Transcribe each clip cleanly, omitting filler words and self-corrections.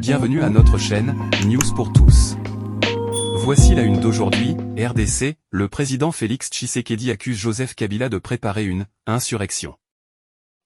Bienvenue à notre chaîne, News pour tous. Voici la une d'aujourd'hui, RDC, le président Félix Tshisekedi accuse Joseph Kabila de préparer une insurrection.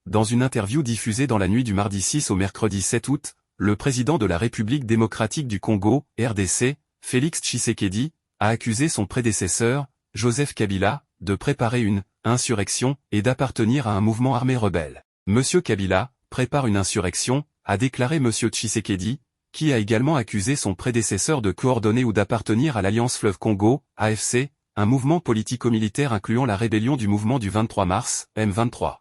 Dans une interview diffusée dans la nuit du mardi 6 au mercredi 7 août, le président de la République démocratique du Congo, RDC, Félix Tshisekedi, a accusé son prédécesseur, Joseph Kabila, de préparer une insurrection et d'appartenir à un mouvement armé rebelle. Monsieur Kabila prépare une insurrection, a déclaré Monsieur Tshisekedi, qui a également accusé son prédécesseur de coordonner ou d'appartenir à l'Alliance Fleuve Congo, AFC, un mouvement politico-militaire incluant la rébellion du mouvement du 23 mars, M23.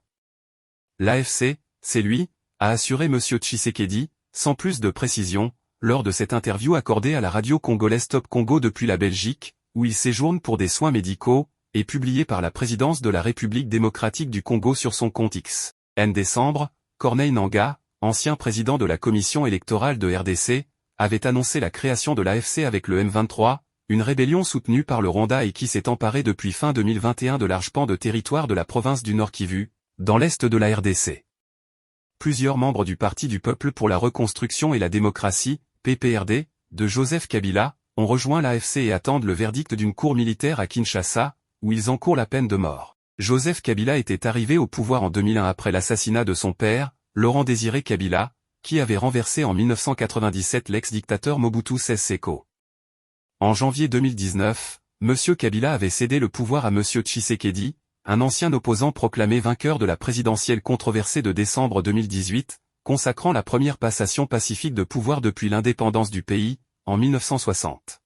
L'AFC, c'est lui, a assuré Monsieur Tshisekedi, sans plus de précision, lors de cette interview accordée à la radio congolaise Top Congo depuis la Belgique, où il séjourne pour des soins médicaux, et publiée par la présidence de la République démocratique du Congo sur son compte X. En décembre, Corneille Nangaa, ancien président de la commission électorale de RDC, avait annoncé la création de l'AFC avec le M23, une rébellion soutenue par le Rwanda et qui s'est emparée depuis fin 2021 de larges pans de territoire de la province du Nord Kivu, dans l'est de la RDC. Plusieurs membres du Parti du Peuple pour la Reconstruction et la Démocratie, PPRD, de Joseph Kabila, ont rejoint l'AFC et attendent le verdict d'une cour militaire à Kinshasa, où ils encourent la peine de mort. Joseph Kabila était arrivé au pouvoir en 2001 après l'assassinat de son père, Laurent-Désiré Kabila, qui avait renversé en 1997 l'ex-dictateur Mobutu Sese Seko. En janvier 2019, M. Kabila avait cédé le pouvoir à M. Tshisekedi, un ancien opposant proclamé vainqueur de la présidentielle controversée de décembre 2018, consacrant la première passation pacifique de pouvoir depuis l'indépendance du pays, en 1960.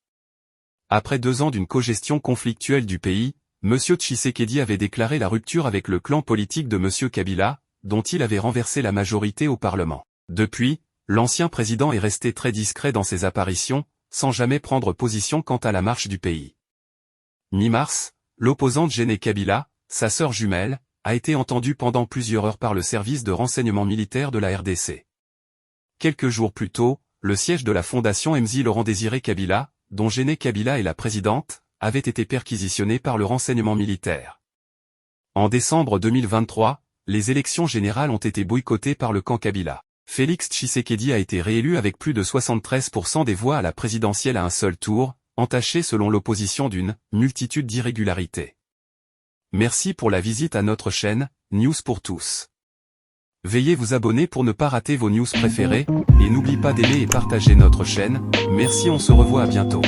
Après 2 ans d'une cogestion conflictuelle du pays, M. Tshisekedi avait déclaré la rupture avec le clan politique de M. Kabila, dont il avait renversé la majorité au Parlement. Depuis, l'ancien président est resté très discret dans ses apparitions, sans jamais prendre position quant à la marche du pays. Mi-mars, l'opposante Jeanne Kabila, sa sœur jumelle, a été entendue pendant plusieurs heures par le service de renseignement militaire de la RDC. Quelques jours plus tôt, le siège de la fondation MZ Laurent-Désiré Kabila, dont Jeanne Kabila est la présidente, avait été perquisitionné par le renseignement militaire. En décembre 2023, les élections générales ont été boycottées par le camp Kabila. Félix Tshisekedi a été réélu avec plus de 73% des voix à la présidentielle à un seul tour, entaché selon l'opposition d'une multitude d'irrégularités. Merci pour la visite à notre chaîne, News pour tous. Veuillez vous abonner pour ne pas rater vos news préférées, et n'oubliez pas d'aimer et partager notre chaîne. Merci, on se revoit à bientôt.